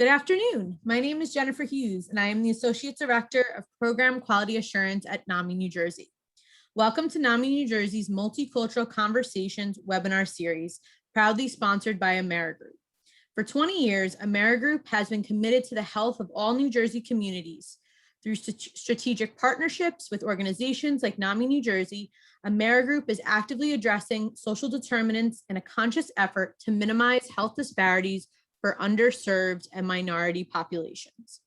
Good afternoon. My name is Jennifer Hughes, and I am the Associate Director of Program Quality Assurance at NAMI New Jersey. Welcome to NAMI New Jersey's Multicultural Conversations webinar series, proudly sponsored by AmeriGroup. For 20 years, AmeriGroup has been committed to the health of all New Jersey communities. Through strategic partnerships with organizations like NAMI New Jersey, AmeriGroup is actively addressing social determinants in a conscious effort to minimize health disparities for underserved and minority populations.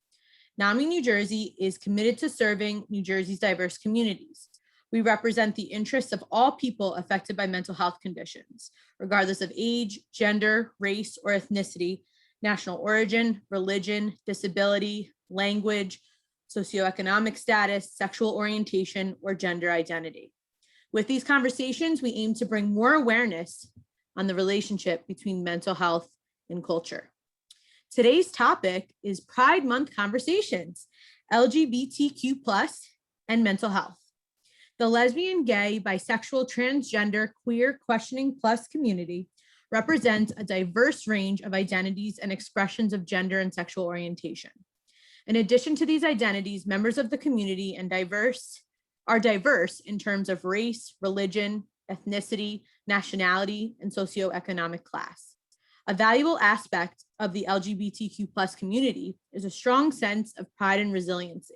NAMI New Jersey is committed to serving New Jersey's diverse communities. We represent the interests of all people affected by mental health conditions, regardless of age, gender, race, or ethnicity, national origin, religion, disability, language, socioeconomic status, sexual orientation, or gender identity. With these conversations, we aim to bring more awareness on the relationship between mental health and culture. Today's topic is Pride Month Conversations, LGBTQ+, and mental health. The lesbian, gay, bisexual, transgender, queer, questioning plus community represents a diverse range of identities and expressions of gender and sexual orientation. In addition to these identities, members of the community are diverse in terms of race, religion, ethnicity, nationality, and socioeconomic class. A valuable aspect of the LGBTQ+ community is a strong sense of pride and resiliency.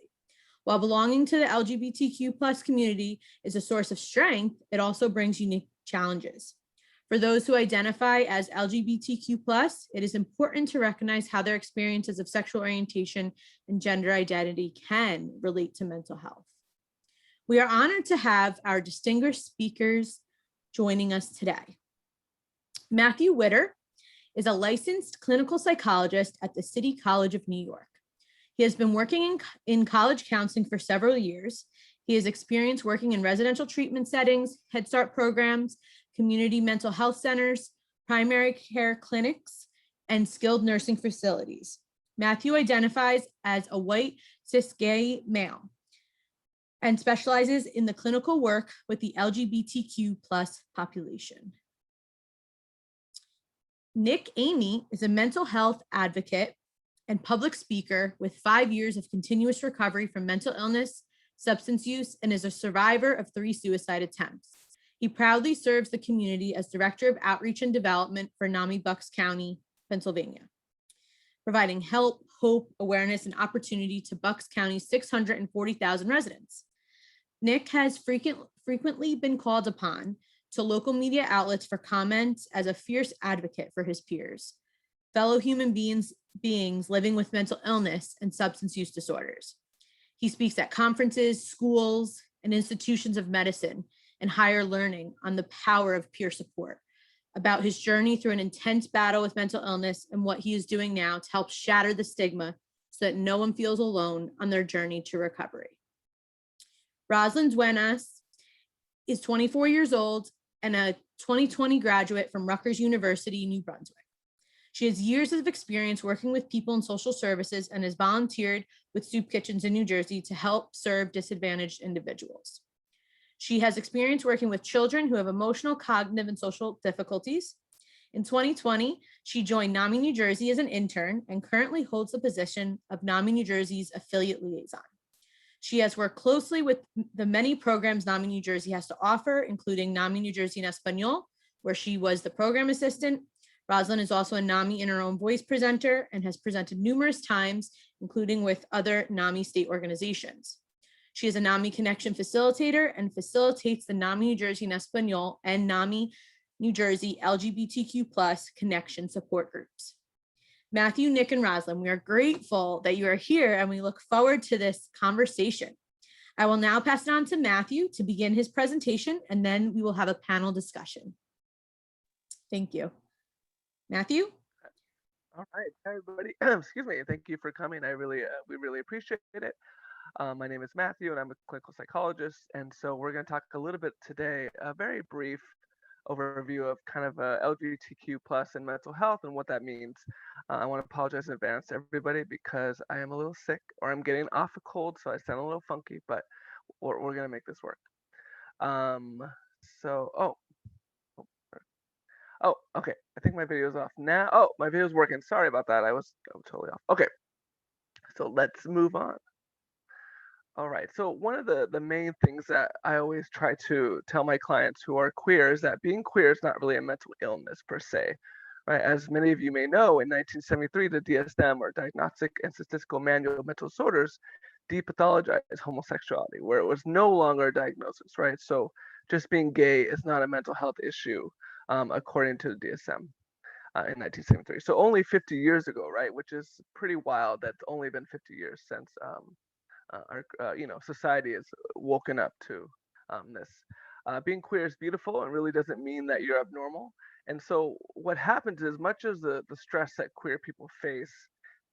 While belonging to the LGBTQ+ community is a source of strength, it also brings unique challenges. For those who identify as LGBTQ+, it is important to recognize how their experiences of sexual orientation and gender identity can relate to mental health. We are honored to have our distinguished speakers joining us today. Matthew Witter is a licensed clinical psychologist at the City College of New York. He has been working in college counseling for several years. He has experience working in residential treatment settings, Head Start programs, community mental health centers, primary care clinics, and skilled nursing facilities. Matthew identifies as a white cis gay male and specializes in the clinical work with the LGBTQ+ population. Nick Amy is a mental health advocate and public speaker with 5 years of continuous recovery from mental illness, substance use, and is a survivor of 3 suicide attempts. He proudly serves the community as Director of Outreach and Development for NAMI Bucks County, Pennsylvania, providing help, hope, awareness, and opportunity to Bucks County's 640,000 residents. Nick has frequently been called upon to local media outlets for comments as a fierce advocate for his peers, fellow human beings living with mental illness and substance use disorders. He speaks at conferences, schools, and institutions of medicine and higher learning on the power of peer support, about his journey through an intense battle with mental illness and what he is doing now to help shatter the stigma so that no one feels alone on their journey to recovery. Rosalind Duenas is 24 years old and a 2020 graduate from Rutgers University, New Brunswick. She has years of experience working with people in social services and has volunteered with soup kitchens in New Jersey to help serve disadvantaged individuals. She has experience working with children who have emotional, cognitive, and social difficulties. In 2020, she joined NAMI New Jersey as an intern and currently holds the position of NAMI New Jersey's affiliate liaison. She has worked closely with the many programs NAMI New Jersey has to offer, including NAMI New Jersey in Espanol, where she was the program assistant. Rosalind is also a NAMI in her own voice presenter and has presented numerous times, including with other NAMI state organizations. She is a NAMI Connection facilitator and facilitates the NAMI New Jersey in Espanol and NAMI New Jersey LGBTQ+ connection support groups. Matthew, Nick, and Rosalind, we are grateful that you are here and we look forward to this conversation. I will now pass it on to Matthew to begin his presentation, and then we will have a panel discussion. Thank you. Matthew? All right, everybody. Excuse me. Thank you for coming. We really appreciate it. My name is Matthew, and I'm a clinical psychologist. And so we're going to talk a little bit today, a very brief overview of kind of LGBTQ+ and mental health and what that means. I want to apologize in advance to everybody because I am a little sick, or I'm getting off a cold, so I sound a little funky, but we're going to make this work. Oh, okay. I think my video's off now. Oh, my video's working. Sorry about that. I was totally off. Okay, so let's move on. All right. So one of the main things that I always try to tell my clients who are queer is that being queer is not really a mental illness per se. Right? As many of you may know, in 1973, the DSM, or Diagnostic and Statistical Manual of Mental Disorders, depathologized homosexuality, where it was no longer a diagnosis, right? So just being gay is not a mental health issue, according to the DSM. In 1973, so only 50 years ago, right? Which is pretty wild. That's only been 50 years since our society has woken up to this. Being queer is beautiful and really doesn't mean that you're abnormal. And so what happens is much as the stress that queer people face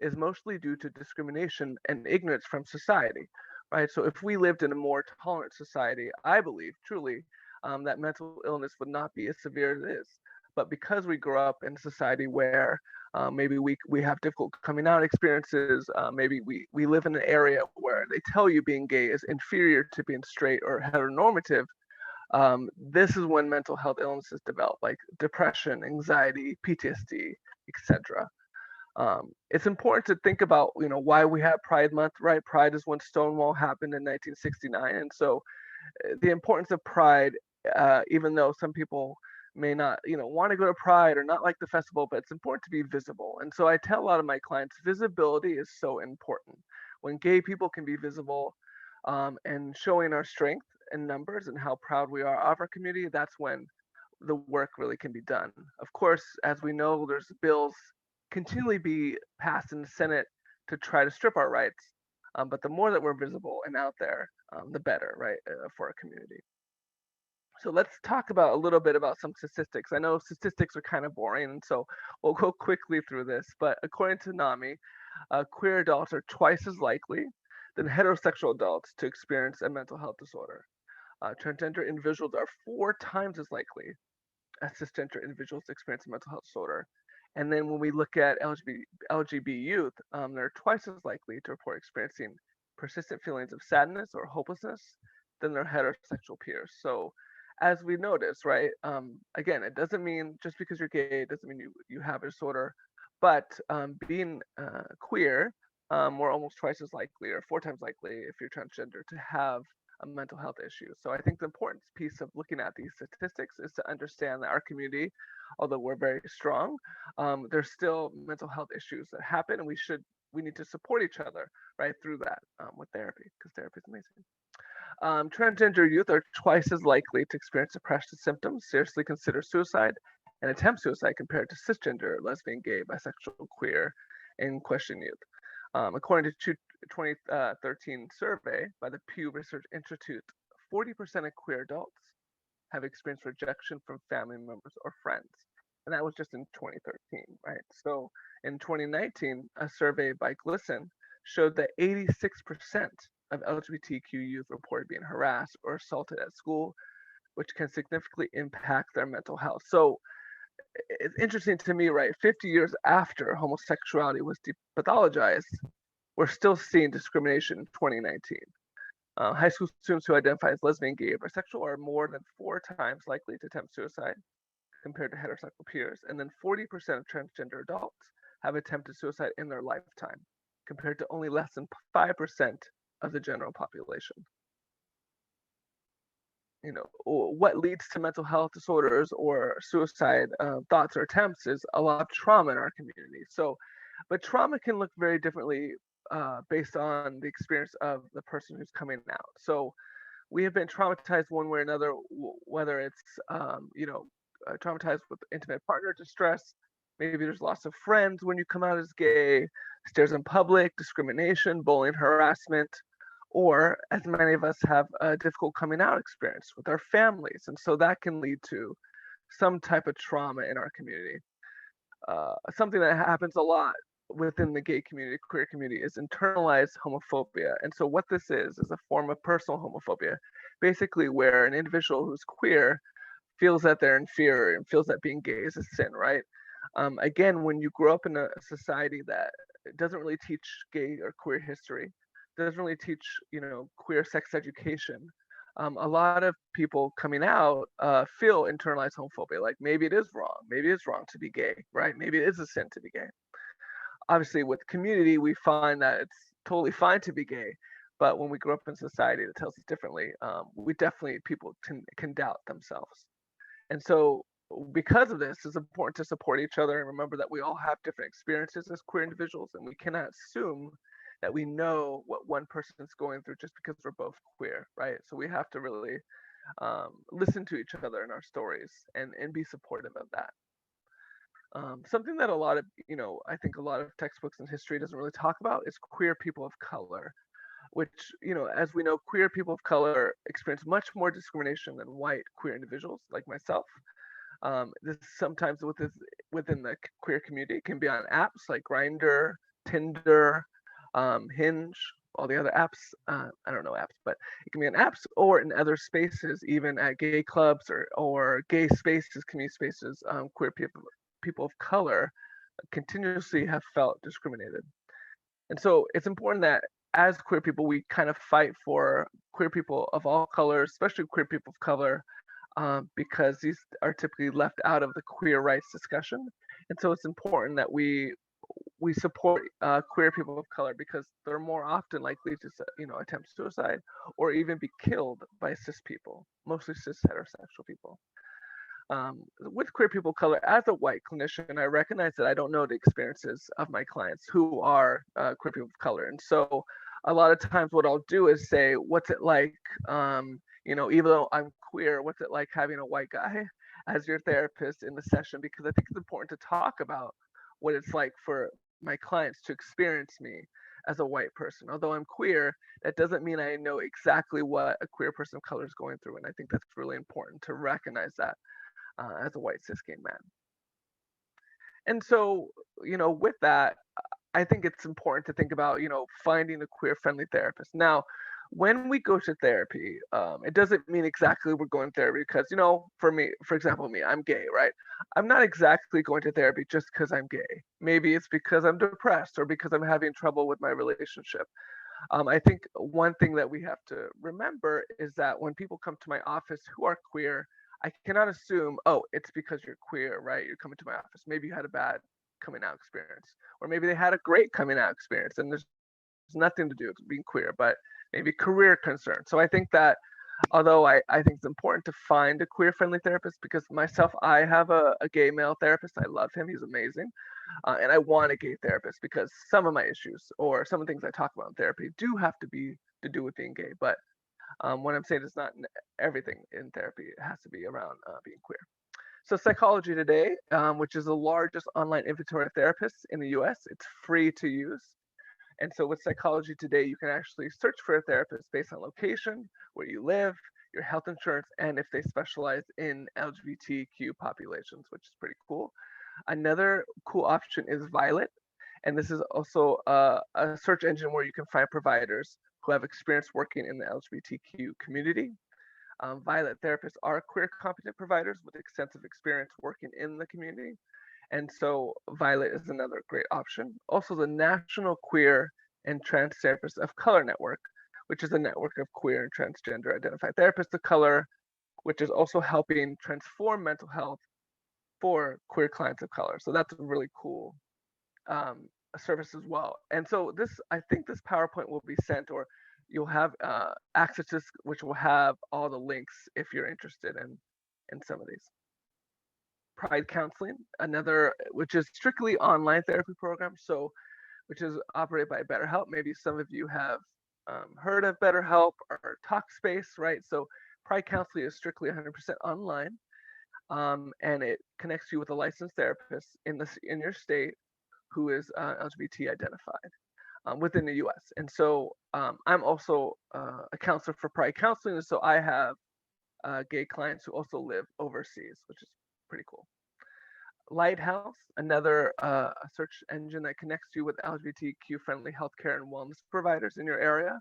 is mostly due to discrimination and ignorance from society, right? So if we lived in a more tolerant society, I believe truly that mental illness would not be as severe as it is. But because we grow up in a society where maybe we have difficult coming out experiences. Maybe we live in an area where they tell you being gay is inferior to being straight or heteronormative. This is when mental health illnesses develop, like depression, anxiety, PTSD, etc. It's important to think about, why we have Pride Month, right? Pride is when Stonewall happened in 1969, and so the importance of Pride, even though some people may not, want to go to Pride or not like the festival, but it's important to be visible. And so I tell a lot of my clients, visibility is so important. When gay people can be visible and showing our strength in numbers and how proud we are of our community, that's when the work really can be done. Of course, as we know, there's bills continually be passed in the Senate to try to strip our rights. But the more that we're visible and out there, the better, right, for our community. So let's talk about a little bit about some statistics. I know statistics are kind of boring, and so we'll go quickly through this. But according to NAMI, queer adults are twice as likely than heterosexual adults to experience a mental health disorder. Transgender individuals are 4 times as likely as cisgender individuals to experience a mental health disorder. And then when we look at LGBT youth, they're twice as likely to report experiencing persistent feelings of sadness or hopelessness than their heterosexual peers. So, as we notice, right? Again, it doesn't mean just because you're gay, it doesn't mean you have a disorder, but being queer, we're almost twice as likely, or 4 times likely, if you're transgender, to have a mental health issue. So I think the important piece of looking at these statistics is to understand that our community, although we're very strong, there's still mental health issues that happen, and we need to support each other right through that with therapy, because therapy is amazing. Transgender youth are twice as likely to experience depressive symptoms, seriously consider suicide, and attempt suicide compared to cisgender, lesbian, gay, bisexual, queer, and question youth. According to 2013 survey by the Pew Research Institute, 40% of queer adults have experienced rejection from family members or friends. And that was just in 2013, right? So in 2019, a survey by Glisten showed that 86% of LGBTQ youth reported being harassed or assaulted at school, which can significantly impact their mental health. So it's interesting to me, right? 50 years after homosexuality was depathologized, we're still seeing discrimination in 2019. High school students who identify as lesbian, gay, or bisexual are more than 4 times likely to attempt suicide compared to heterosexual peers. And then 40% of transgender adults have attempted suicide in their lifetime, compared to only less than 5% of the general population. What leads to mental health disorders or suicide thoughts or attempts is a lot of trauma in our community. So, but trauma can look very differently based on the experience of the person who's coming out. So we have been traumatized one way or another, whether it's traumatized with intimate partner distress. Maybe there's loss of friends when you come out as gay, stares in public, discrimination, bullying, harassment, or as many of us have a difficult coming out experience with our families. And so that can lead to some type of trauma in our community. Something that happens a lot within the gay community, queer community, is internalized homophobia. And so what this is a form of personal homophobia, basically where an individual who's queer feels that they're inferior and feels that being gay is a sin, right? Again, when you grow up in a society that doesn't really teach gay or queer history, doesn't really teach, queer sex education, a lot of people coming out feel internalized homophobia. Like maybe it is wrong. Maybe it's wrong to be gay, right? Maybe it is a sin to be gay. Obviously, with community, we find that it's totally fine to be gay. But when we grow up in society that tells us differently, we definitely people can doubt themselves. And so, because of this, it's important to support each other and remember that we all have different experiences as queer individuals, and we cannot assume that we know what one person is going through just because we're both queer, right? So we have to really listen to each other in our stories and be supportive of that. Something that a lot of, I think a lot of textbooks in history doesn't really talk about is queer people of color, which, as we know, queer people of color experience much more discrimination than white queer individuals like myself. This sometimes within the queer community can be on apps like Grinder, Tinder, Hinge, all the other apps. I don't know apps, but it can be on apps or in other spaces, even at gay clubs or gay spaces, community spaces. Queer people of color continuously have felt discriminated. And so it's important that as queer people, we kind of fight for queer people of all colors, especially queer people of color, because these are typically left out of the queer rights discussion. And so it's important that we support queer people of color because they're more often likely to attempt suicide or even be killed by cis people, mostly cis heterosexual people. With queer people of color, as a white clinician, I recognize that I don't know the experiences of my clients who are queer people of color. And so a lot of times what I'll do is say, what's it like, even though I'm queer, what's it like having a white guy as your therapist in the session? Because I think it's important to talk about what it's like for my clients to experience me as a white person. Although I'm queer, that doesn't mean I know exactly what a queer person of color is going through. And I think that's really important to recognize that as a white cis gay man. And so, with that, I think it's important to think about, finding a queer friendly therapist. Now, when we go to therapy, it doesn't mean exactly we're going to therapy because, for me, for example, me, I'm gay, right? I'm not exactly going to therapy just because I'm gay. Maybe it's because I'm depressed or because I'm having trouble with my relationship. I think one thing that we have to remember is that when people come to my office who are queer, I cannot assume, oh, it's because you're queer, right? You're coming to my office. Maybe you had a bad coming out experience, or maybe they had a great coming out experience, and there's nothing to do with being queer, but maybe career concerns. So I think that although I think it's important to find a queer friendly therapist because myself, I have a gay male therapist. I love him. He's amazing. And I want a gay therapist because some of my issues or some of the things I talk about in therapy do have to be to do with being gay. But what I'm saying is not everything in therapy. It has to be around being queer. So Psychology Today, which is the largest online inventory of therapists in the US, it's free to use. And so with Psychology Today, you can actually search for a therapist based on location, where you live, your health insurance, and if they specialize in LGBTQ populations, which is pretty cool. Another cool option is Violet, and this is also a search engine where you can find providers who have experience working in the LGBTQ community. Violet therapists are queer competent providers with extensive experience working in the community. And so Violet is another great option. Also, the National Queer and Trans Therapists of Color Network, which is a network of queer and transgender identified therapists of color, which is also helping transform mental health for queer clients of color. So that's a really cool service as well. And so I think this PowerPoint will be sent, or you'll have access to this, which will have all the links if you're interested in some of these. Pride Counseling, another which is strictly online therapy program, so which is operated by BetterHelp. Maybe some of you have heard of BetterHelp or Talkspace, right? So Pride Counseling is strictly 100% online, and it connects you with a licensed therapist in your state who is LGBT identified within the U.S. And so I'm also a counselor for Pride Counseling, and so I have gay clients who also live overseas, which is pretty cool. Lighthouse, another search engine that connects you with LGBTQ friendly healthcare and wellness providers in your area.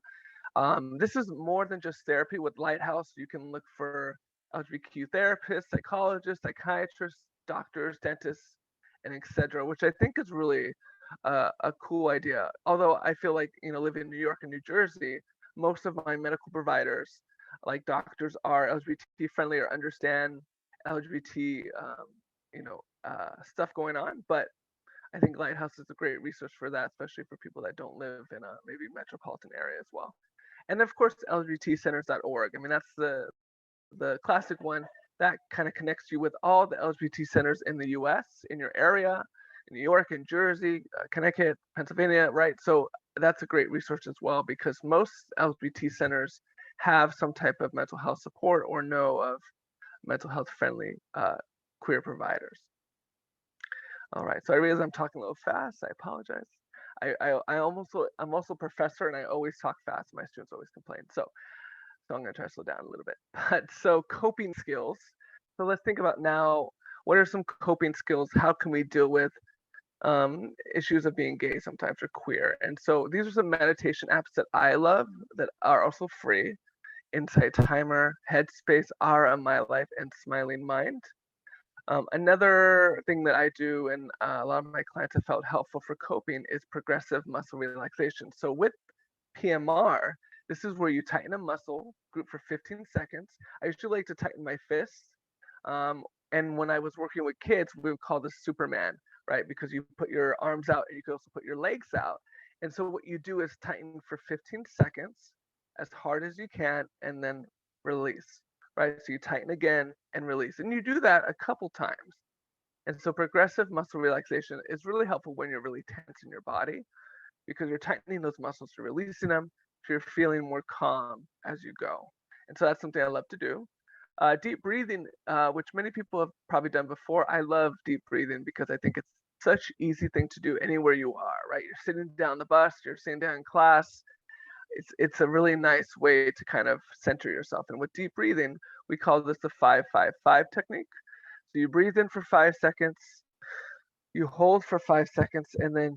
This is more than just therapy. With Lighthouse, you can look for LGBTQ therapists, psychologists, psychiatrists, doctors, dentists, and etc., which I think is really a cool idea. Although I feel like, living in New York and New Jersey, most of my medical providers like doctors are LGBT friendly or understand LGBT, stuff going on. But I think Lighthouse is a great resource for that, especially for people that don't live in a maybe metropolitan area as well. And of course, LGBTcenters.org. I mean, that's the classic one that kind of connects you with all the LGBT centers in the U.S. in your area, in New York, in Jersey, Connecticut, Pennsylvania, right? So that's a great resource as well because most LGBT centers have some type of mental health support or know of mental health friendly queer providers. All right, so I realize I'm talking a little fast. I apologize. I'm also a professor and I always talk fast. My students always complain. So I'm going to try to slow down a little bit. But so coping skills. So let's think about now, what are some coping skills? How can we deal with issues of being gay sometimes or queer? And so these are some meditation apps that I love that are also free. Insight Timer, Headspace, Aura, My Life, and Smiling Mind. Another thing that I do and a lot of my clients have felt helpful for coping is progressive muscle relaxation. So with PMR, this is where you tighten a muscle group for 15 seconds. I usually like to tighten my fists. And when I was working with kids, we would call this Superman, right? Because you put your arms out and you can also put your legs out. And so what you do is tighten for 15 seconds as hard as you can and then release, right? So you tighten again and release. And you do that a couple times. And so progressive muscle relaxation is really helpful when you're really tense in your body because you're tightening those muscles, you're releasing them, so you're feeling more calm as you go. And so that's something I love to do. Deep breathing, which many people have probably done before. I love deep breathing because I think it's such an easy thing to do anywhere you are, right? You're sitting down the bus, you're sitting down in class. It's a really nice way to kind of center yourself. And with deep breathing, we call this the 5-5-5 technique. So you breathe in for 5 seconds, you hold for 5 seconds, and then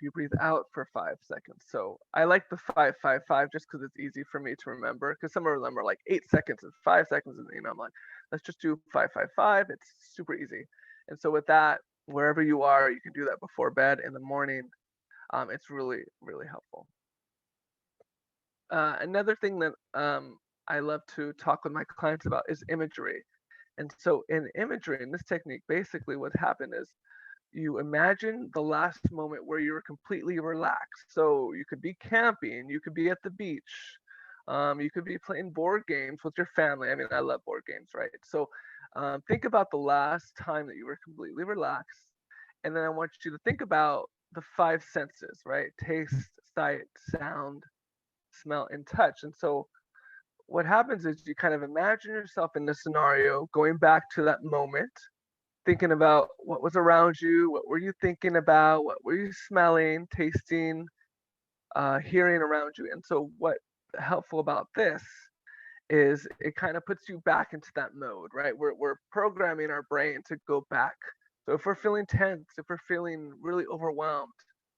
you breathe out for 5 seconds. So I like the 5-5-5 just because it's easy for me to remember. Because some of them are like 8 seconds and 5 seconds, and I'm like, let's just do 5-5-5. It's super easy. And so with that, wherever you are, you can do that before bed in the morning. It's really really helpful. Another thing that I love to talk with my clients about is imagery. And so in imagery, in this technique, basically what happened is you imagine the last moment where you were completely relaxed. So you could be camping, you could be at the beach, you could be playing board games with your family. I mean, I love board games, right? So think about the last time that you were completely relaxed. And then I want you to think about the five senses, right? Taste, sight, sound, smell, and touch. And so what happens is you kind of imagine yourself in the scenario going back to that moment, thinking about what was around you, what were you thinking about, what were you smelling, tasting, hearing around you. And so what helpful about this is it kind of puts you back into that mode, right? We're programming our brain to go back. So if we're feeling tense, if we're feeling really overwhelmed,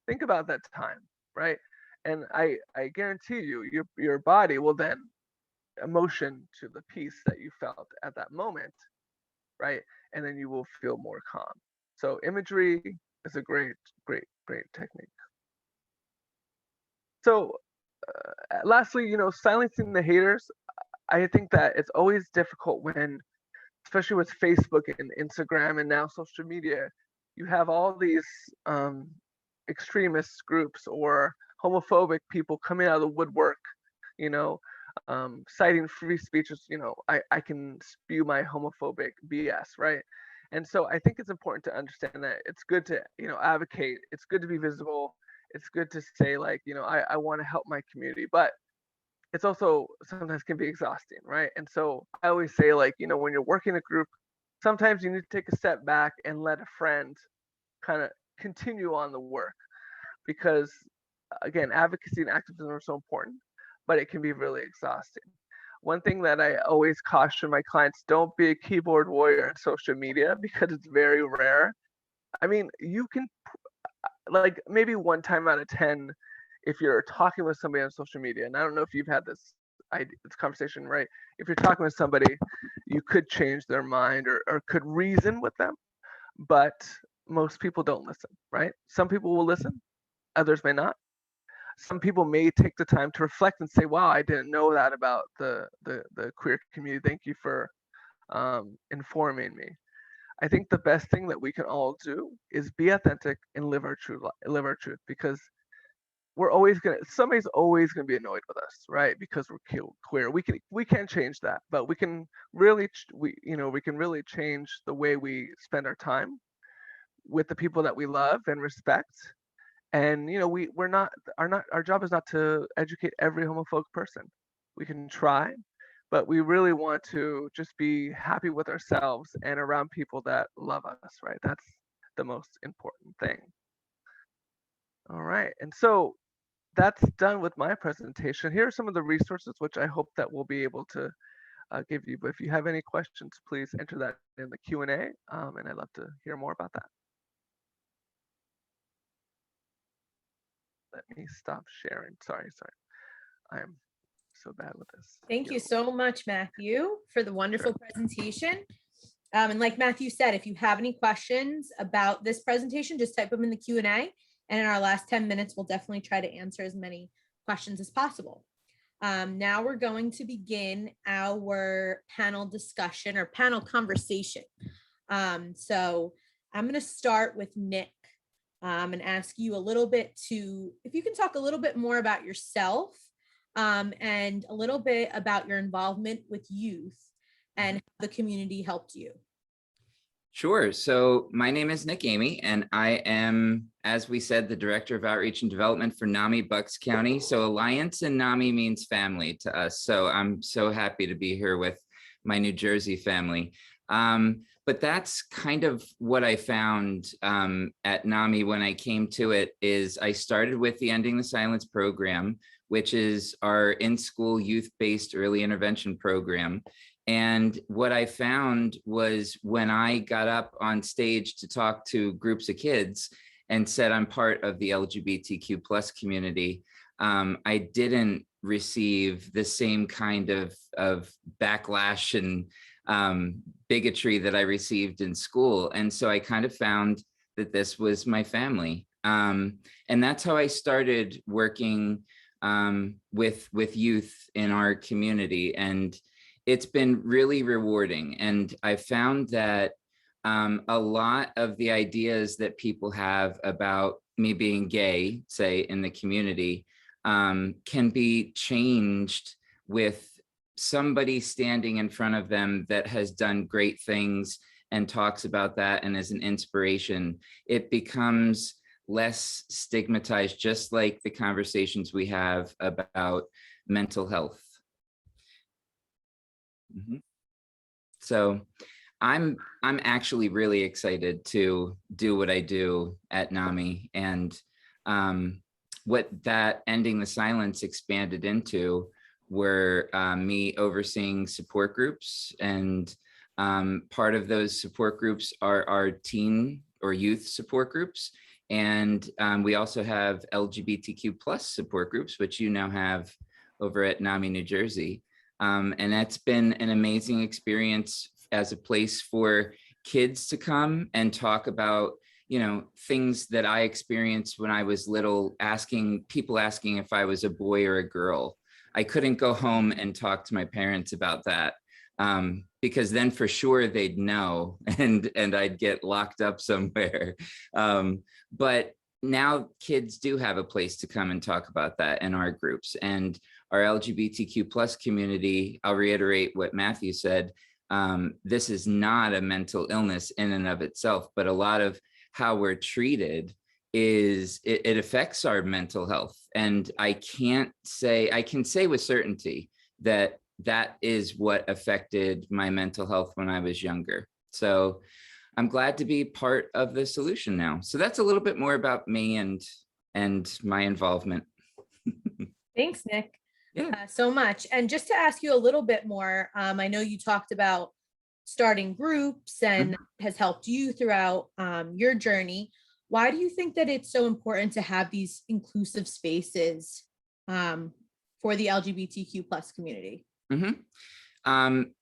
think about that time, right? And I guarantee you, your body will then emotion to the peace that you felt at that moment, right? And then you will feel more calm. So imagery is a great technique. So lastly, silencing the haters. I think that it's always difficult when, especially with Facebook and Instagram and now social media, you have all these extremist groups or homophobic people coming out of the woodwork, you know, citing free speeches, I can spew my homophobic BS, right? And so I think it's important to understand that it's good to, advocate. It's good to be visible. It's good to say like, I want to help my community, but it's also sometimes can be exhausting, right? And so I always say like, when you're working a group, sometimes you need to take a step back and let a friend kind of continue on the work because again, advocacy and activism are so important, but it can be really exhausting. One thing that I always caution my clients, don't be a keyboard warrior on social media because it's very rare. I mean, you can like maybe one time out of 10 if you're talking with somebody on social media, and I don't know if you've had this conversation, right? If you're talking with somebody, you could change their mind or could reason with them, but most people don't listen, right? Some people will listen, others may not. some people may take the time to reflect and say, wow, I didn't know that about the queer community. Thank you for informing me. I think the best thing that we can all do is be authentic and live our truth, because somebody's always gonna be annoyed with us, right? Because we're queer. We can't change that, but we can really we can really change the way we spend our time with the people that we love and respect. And we're not our job is not to educate every homophobic person. We can try, but we really want to just be happy with ourselves and around people that love us, right? That's the most important thing. All right, and so that's done with my presentation. Here are some of the resources which I hope that we'll be able to give you. But if you have any questions, please enter that in the Q&A, and I'd love to hear more about that. Let me stop sharing. Sorry. I am so bad with this. Thank you so much, Matthew, for the wonderful Sure. presentation. And like Matthew said, if you have any questions about this presentation, just type them in the Q&A. And in our last 10 minutes, we'll definitely try to answer as many questions as possible. Now we're going to begin our panel discussion or panel conversation. So I'm going to start with Nick and ask you a little bit if you can talk a little bit more about yourself and a little bit about your involvement with youth and how the community helped you. Sure. So my name is Nick Amy, and I am, as we said, the Director of Outreach and Development for NAMI Bucks County. So Alliance and NAMI means family to us. So I'm so happy to be here with my New Jersey family. But that's kind of what I found at NAMI when I came to it. Is I started with the Ending the Silence program, which is our in-school youth-based early intervention program. And what I found was when I got up on stage to talk to groups of kids and said I'm part of the LGBTQ plus community, I didn't receive the same kind of backlash and bigotry that I received in school. And so I kind of found that this was my family. And that's how I started working with youth in our community. And it's been really rewarding. And I found that a lot of the ideas that people have about me being gay, say in the community, can be changed with somebody standing in front of them that has done great things and talks about that and is an inspiration. It becomes less stigmatized, just like the conversations we have about mental health. So I'm actually really excited to do what I do at NAMI, and what that Ending the Silence expanded into were me overseeing support groups, and part of those support groups are our teen or youth support groups, and we also have LGBTQ plus support groups, which you now have over at NAMI New Jersey. And that's been an amazing experience as a place for kids to come and talk about, things that I experienced when I was little, people asking if I was a boy or a girl. I couldn't go home and talk to my parents about that because then for sure they'd know and I'd get locked up somewhere. But now kids do have a place to come and talk about that in our groups. And our LGBTQ plus community, I'll reiterate what Matthew said, this is not a mental illness in and of itself, but a lot of how we're treated it affects our mental health. And I can say with certainty that is what affected my mental health when I was younger. So I'm glad to be part of the solution now. So that's a little bit more about me and my involvement. Thanks, Nick. Yeah. So much. And just to ask you a little bit more, I know you talked about starting groups and has helped you throughout your journey. Why do you think that it's so important to have these inclusive spaces for the LGBTQ plus community?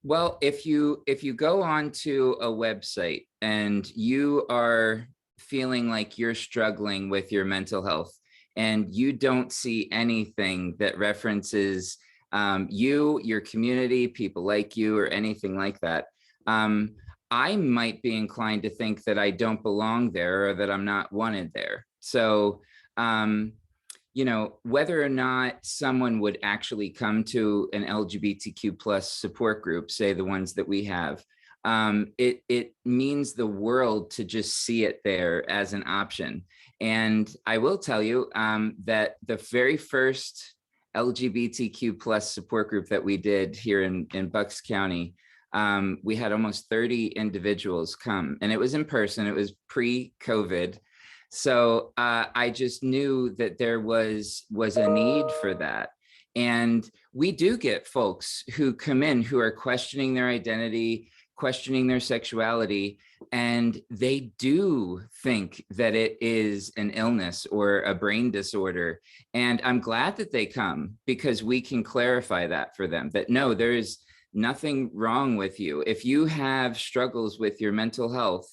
Well, if you go onto a website and you are feeling like you're struggling with your mental health, and you don't see anything that references you, your community, people like you, or anything like that, I might be inclined to think that I don't belong there or that I'm not wanted there. So, you know, whether or not someone would actually come to an LGBTQ plus support group, say the ones that we have, it means the world to just see it there as an option. And I will tell you that the very first LGBTQ plus support group that we did here in Bucks County, we had almost 30 individuals come, and it was in person. It was pre-COVID. So I just knew that there was a need for that. And we do get folks who come in who are questioning their identity, questioning their sexuality, and they do think that it is an illness or a brain disorder. And I'm glad that they come, because we can clarify that for them, that no, there is nothing wrong with you. If you have struggles with your mental health,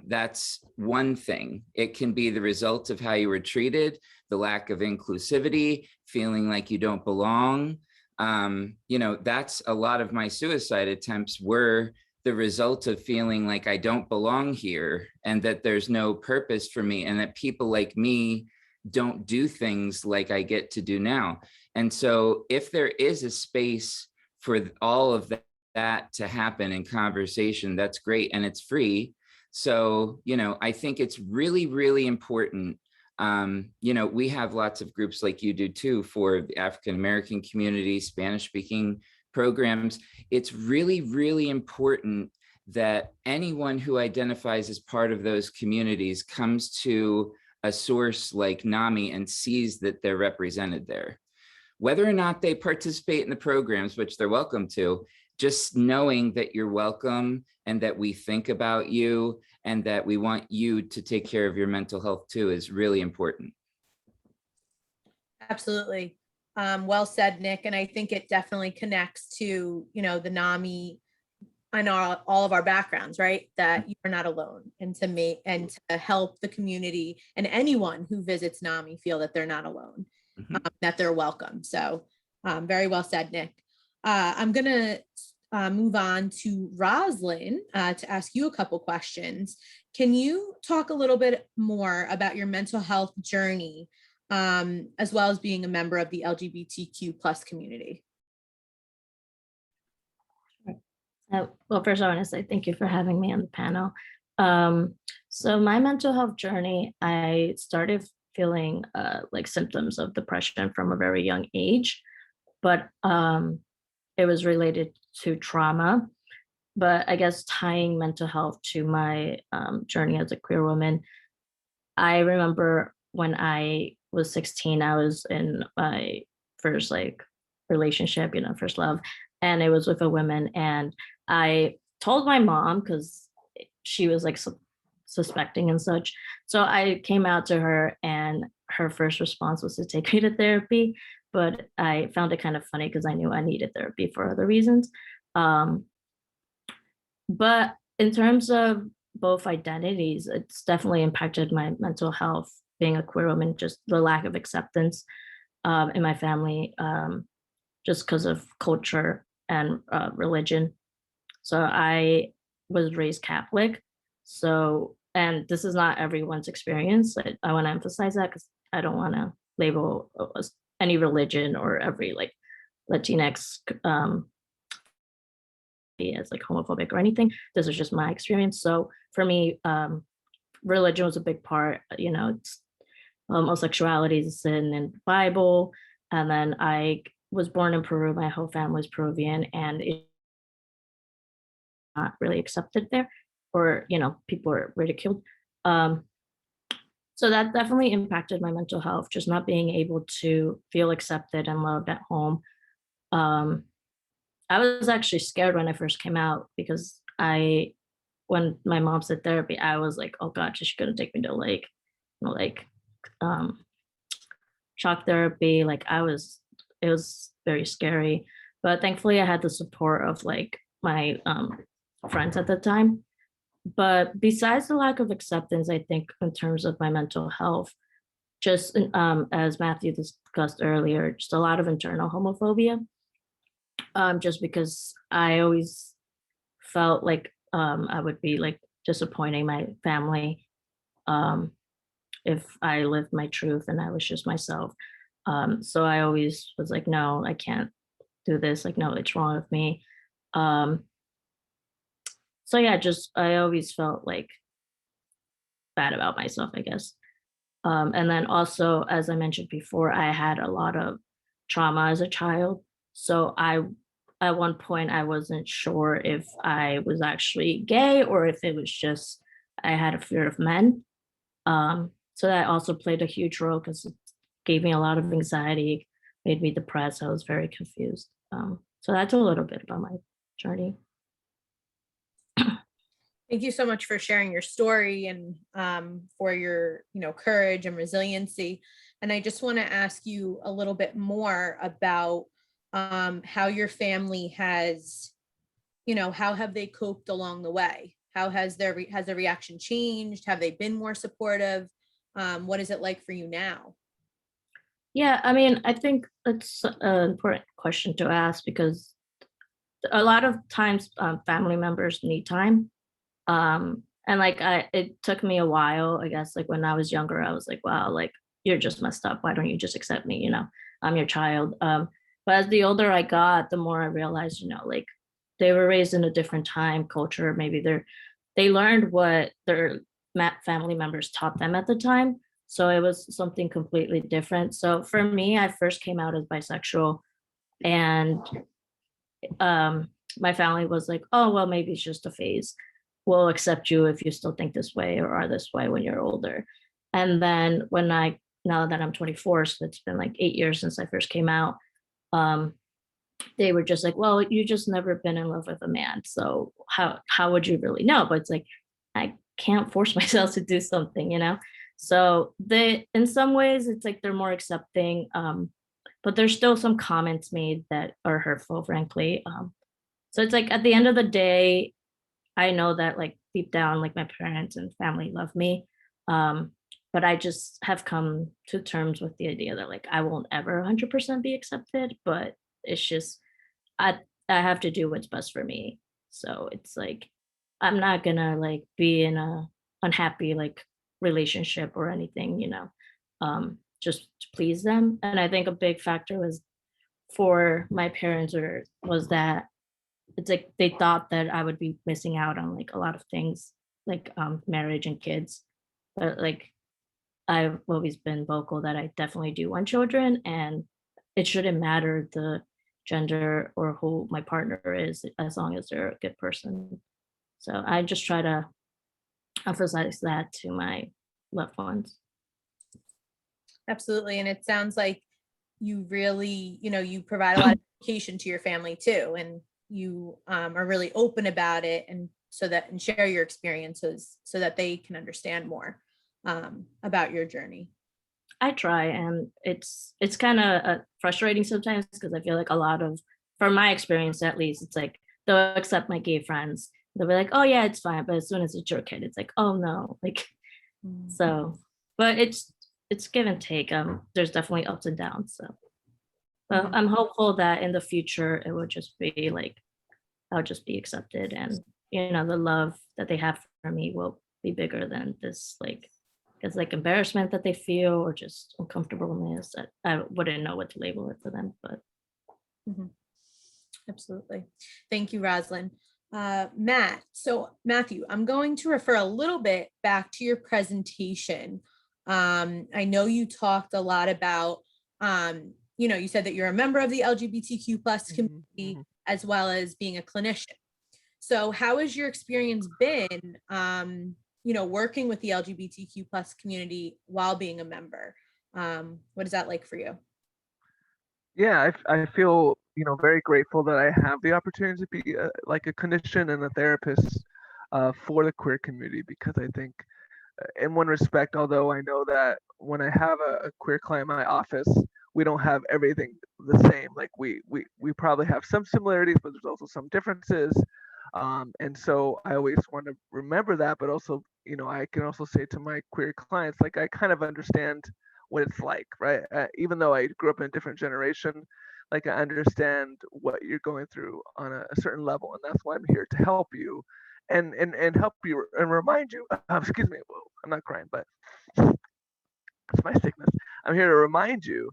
that's one thing. It can be the result of how you were treated, the lack of inclusivity, feeling like you don't belong. You know, that's a lot of my suicide attempts were the result of feeling like I don't belong here, and that there's no purpose for me, and that people like me don't do things like I get to do now. And so if there is a space for all of that to happen in conversation, that's great, and it's free. So, you know, I think it's really, really important. You know, we have lots of groups like you do too for the African-American community, Spanish-speaking programs. It's really, really important that anyone who identifies as part of those communities comes to a source like NAMI and sees that they're represented there. Whether or not they participate in the programs, which they're welcome to, just knowing that you're welcome and that we think about you and that we want you to take care of your mental health too is really important. Absolutely. Well said, Nick. And I think it definitely connects to, you know, the NAMI and all of our backgrounds, right? That you're not alone, and to make and to help the community and anyone who visits NAMI feel that they're not alone, that they're welcome. So very well said, Nick. I'm going to move on to Roslyn to ask you a couple questions. Can you talk a little bit more about your mental health journey, as well as being a member of the LGBTQ plus community? Well, first I want to say thank you for having me on the panel. So my mental health journey, I started feeling like symptoms of depression from a very young age, but it was related to trauma. But I guess tying mental health to my journey as a queer woman, I remember when I was 16, I was in my first like relationship, you know, first love, and it was with a woman. And I told my mom because she was like suspecting and such. So I came out to her, and her first response was to take me to therapy. But I found it kind of funny because I knew I needed therapy for other reasons. But in terms of both identities, it's definitely impacted my mental health, being a queer woman, just the lack of acceptance in my family, just because of culture and religion. So I was raised Catholic. So, and this is not everyone's experience. I want to emphasize that because I don't want to label any religion or every like Latinx as like homophobic or anything. This is just my experience. So for me, religion was a big part. You know, it's, homosexuality is a sin in the Bible. And then I was born in Peru. My whole family is Peruvian, and it's not really accepted there, or, you know, people are ridiculed. So that definitely impacted my mental health, just not being able to feel accepted and loved at home. I was actually scared when I first came out because when my mom said therapy, I was like, oh God, she's gonna take me to like, you know, like shock therapy. Like it was very scary. But thankfully I had the support of like my friends at the time. But besides the lack of acceptance, I think in terms of my mental health, just as Matthew discussed earlier, just a lot of internal homophobia. Just because I always felt like I would be like disappointing my family if I lived my truth and I was just myself. So I always was like, no, I can't do this. Like, no, it's wrong with me. Um, so yeah, just I always felt like bad about myself, I guess. And then also, as I mentioned before, I had a lot of trauma as a child. So at one point, I wasn't sure if I was actually gay or if it was just I had a fear of men. So that also played a huge role because it gave me a lot of anxiety, made me depressed. I was very confused. So that's a little bit about my journey. Thank you so much for sharing your story and for your, courage and resiliency. And I just want to ask you a little bit more about how your family has, how have they coped along the way? How has has the reaction changed? Have they been more supportive? What is it like for you now? Yeah, I mean, I think it's an important question to ask because a lot of times family members need time. And like it took me a while, I guess, like when I was younger, I was like, wow, like you're just messed up. Why don't you just accept me? I'm your child. But as the older I got, the more I realized, like they were raised in a different time, culture. Maybe they learned what their family members taught them at the time. So it was something completely different. So for me, I first came out as bisexual, and my family was like, oh, well, maybe it's just a phase. We'll accept you if you still think this way or are this way when you're older. And then now that I'm 24, so it's been like 8 years since I first came out, they were just like, well, you just never been in love with a man. So how would you really know? But it's like, I can't force myself to do something. So in some ways, it's like they're more accepting. But there's still some comments made that are hurtful, frankly. So it's like at the end of the day, I know that like deep down, like my parents and family love me. But I just have come to terms with the idea that like I won't ever 100% be accepted, but it's just I I have to do what's best for me. So it's like I'm not gonna like be in a unhappy like relationship or anything, just to please them. And I think a big factor was for my parents was that it's like they thought that I would be missing out on like a lot of things like marriage and kids. But like I've always been vocal that I definitely do want children, and it shouldn't matter the gender or who my partner is as long as they're a good person. So I just try to emphasize that to my loved ones. Absolutely. And it sounds like you really, you provide a lot of education to your family too. And you are really open about it and share your experiences so that they can understand more about your journey. I try, and it's kind of frustrating sometimes because I feel like from my experience at least, it's like they'll accept my gay friends. They'll be like, "Oh yeah, it's fine," but as soon as it's your kid, it's like, "Oh no!" Like so. But it's give and take. There's definitely ups and downs. So, but I'm hopeful that in the future it will just be like I'll just be accepted, and the love that they have for me will be bigger than this like it's like embarrassment that they feel or just uncomfortableness. I wouldn't know what to label it for them, but Absolutely. Thank you, Roslyn. Matt, so Matthew, I'm going to refer a little bit back to your presentation. I know you talked a lot about, you said that you're a member of the LGBTQ plus community as well as being a clinician. So how has your experience been, working with the LGBTQ plus community while being a member? What is that like for you? Yeah, I feel very grateful that I have the opportunity to be like a clinician and a therapist for the queer community, because I think in one respect, although I know that when I have a queer client in my office, we don't have everything the same. Like we probably have some similarities, but there's also some differences. And so I always want to remember that, but also, I can also say to my queer clients, like I kind of understand what it's like, right? Even though I grew up in a different generation, like I understand what you're going through on a certain level, and that's why I'm here to help you, and help you and remind you. Excuse me, whoa, I'm not crying, but it's my sickness. I'm here to remind you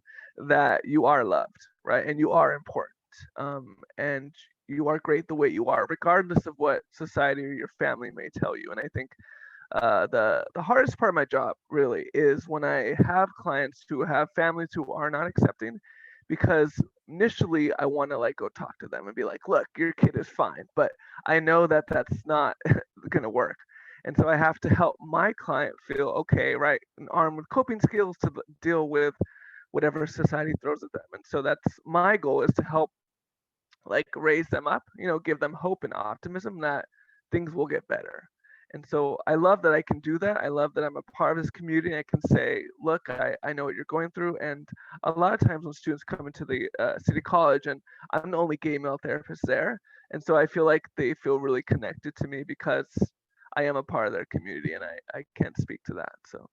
that you are loved, right, and you are important, and you are great the way you are, regardless of what society or your family may tell you. And I think the hardest part of my job really is when I have clients who have families who are not accepting, because initially I want to like go talk to them and be like, look, your kid is fine, but I know that that's not going to work. And so I have to help my client feel okay, right, and armed with coping skills to deal with whatever society throws at them. And so that's my goal, is to help like raise them up, give them hope and optimism that things will get better. And so I love that I can do that. I love that I'm a part of this community. I can say, look, I know what you're going through. And a lot of times when students come into the city college, and I'm the only gay male therapist there. And so I feel like they feel really connected to me because I am a part of their community, and I can speak to that. So.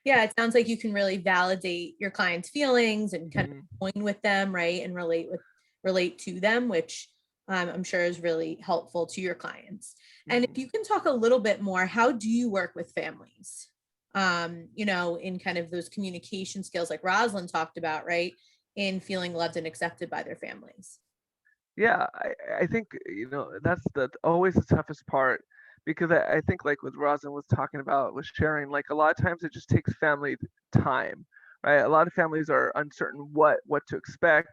Yeah, it sounds like you can really validate your client's feelings and kind of join with them, right? And relate to them, which I'm sure is really helpful to your clients. And if you can talk a little bit more, how do you work with families? In kind of those communication skills like Rosalind talked about, right? In feeling loved and accepted by their families. Yeah, I think, that's always the toughest part, because I think like what Rosalind was talking about, was sharing, like a lot of times it just takes family time, right? A lot of families are uncertain what to expect.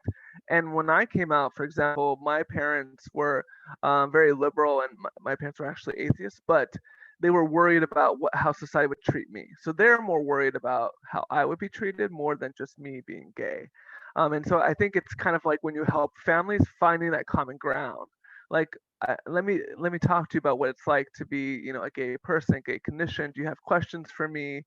And when I came out, for example, my parents were very liberal, and my parents were actually atheists, but they were worried about how society would treat me. So they're more worried about how I would be treated more than just me being gay. And so I think it's kind of like when you help families finding that common ground. Like, let me talk to you about what it's like to be, a gay person, a gay condition. Do you have questions for me?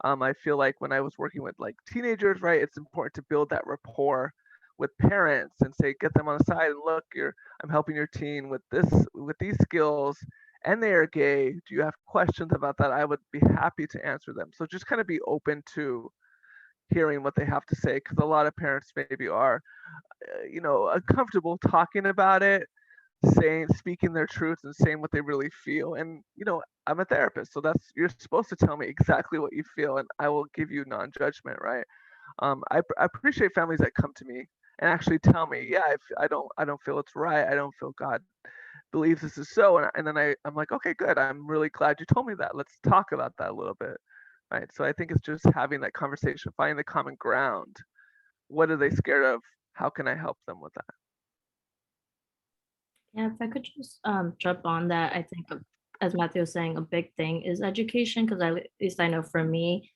I feel like when I was working with like teenagers, right, it's important to build that rapport with parents and say, get them on the side and look, I'm helping your teen with these skills, and they are gay. Do you have questions about that? I would be happy to answer them. So just kind of be open to hearing what they have to say, because a lot of parents maybe are uncomfortable talking about it, speaking their truths and saying what they really feel. And I'm a therapist, so you're supposed to tell me exactly what you feel, and I will give you non-judgment, right? I appreciate families that come to me and actually tell me, yeah, I don't feel it's right, I don't feel God believes this is so, and then I'm like, okay, good, I'm really glad you told me that, let's talk about that a little bit. Right. So I think it's just having that conversation, finding the common ground. What are they scared of? How can I help them with that? Yeah, if I could just jump on that, I think as Matthew was saying, a big thing is education, because at least I know for me,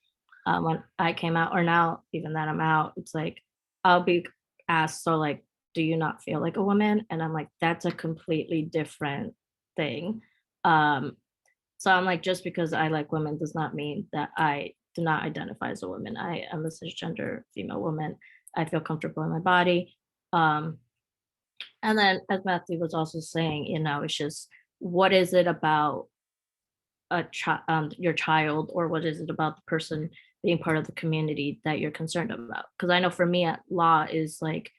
when I came out, or now even that I'm out, it's like I'll be asked, so like, do you not feel like a woman? And I'm like, that's a completely different thing. Um, so I'm like, just because I like women does not mean that I do not identify as a woman. I am a cisgender female woman. I feel comfortable in my body. Um, and then, as Matthew was also saying, it's just, what is it about your child, or what is it about the person being part of the community that you're concerned about? Because I know for me, at law is like,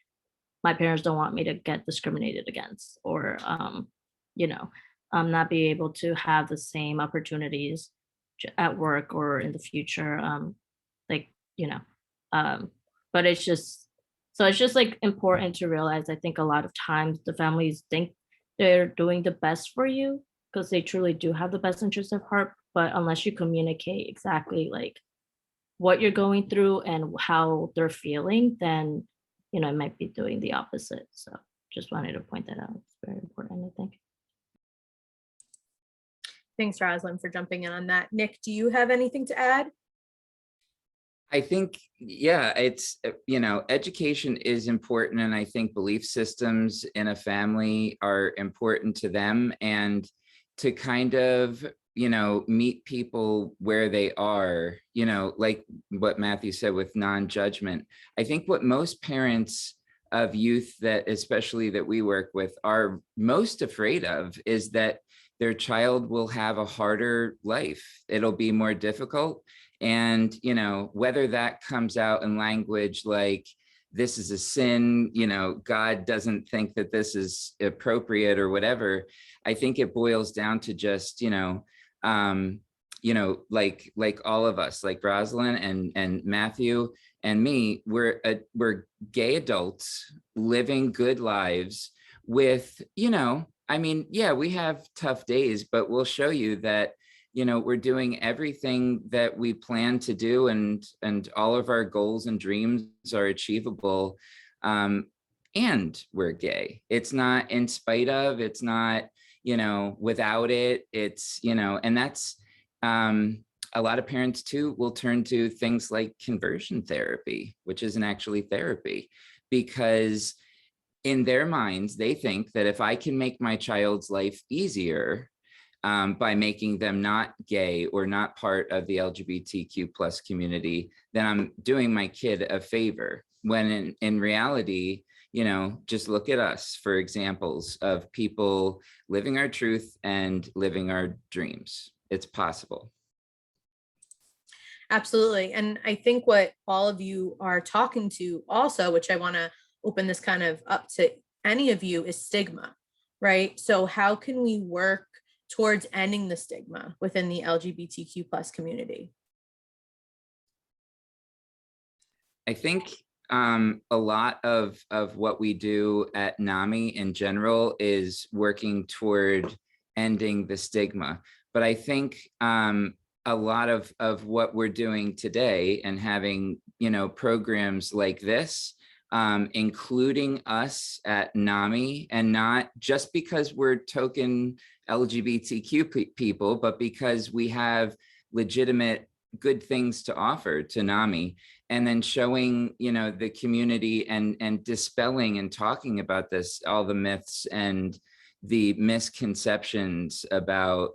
my parents don't want me to get discriminated against, or you know not be able to have the same opportunities at work or in the future, like you know um but it's just like important to realize, I think a lot of times the families think they're doing the best for you, because they truly do have the best interest of heart, but unless you communicate exactly like what you're going through and how they're feeling, then it might be doing the opposite. So just wanted to point that out. It's very important, I think. Thanks, Rosalind, for jumping in on that. Nick, do you have anything to add? I think, yeah, it's, education is important. And I think belief systems in a family are important to them, and to kind of, meet people where they are, like what Matthew said with non-judgment. I think what most parents of youth, that especially that we work with, are most afraid of is that their child will have a harder life. It'll be more difficult. And, you know, whether that comes out in language like, this is a sin, you know, God doesn't think that this is appropriate or whatever, I think it boils down to just, like all of us, like Rosalind and Matthew and me, we're gay adults living good lives with, I mean, yeah, we have tough days, but we'll show you that, we're doing everything that we plan to do, and all of our goals and dreams are achievable. And we're gay. It's not in spite of, it's not, without it, it's, and that's, a lot of parents too will turn to things like conversion therapy, which isn't actually therapy, because in their minds, they think that if I can make my child's life easier by making them not gay or not part of the LGBTQ plus community, then I'm doing my kid a favor. When in reality, just look at us for examples of people living our truth and living our dreams. It's possible. Absolutely. And I think what all of you are talking to also, which I want to open this kind of up to any of you, is stigma, right? So how can we work towards ending the stigma within the LGBTQ plus community? I think a lot of what we do at NAMI in general is working toward ending the stigma. But I think a lot of what we're doing today and having, programs like this, including us at NAMI, and not just because we're token LGBTQ people, but because we have legitimate good things to offer to NAMI, and then showing, the community and dispelling and talking about this, all the myths and the misconceptions about,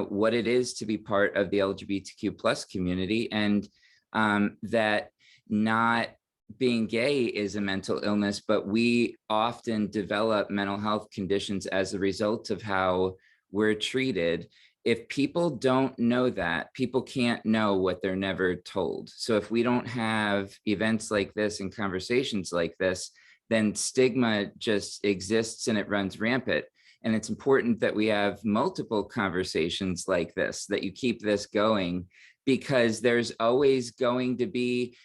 what it is to be part of the LGBTQ plus community, and that not being gay is a mental illness, but we often develop mental health conditions as a result of how we're treated. If people don't know that, people can't know what they're never told. So if we don't have events like this and conversations like this, then stigma just exists and it runs rampant. And it's important that we have multiple conversations like this, that you keep this going, because there's always going to be,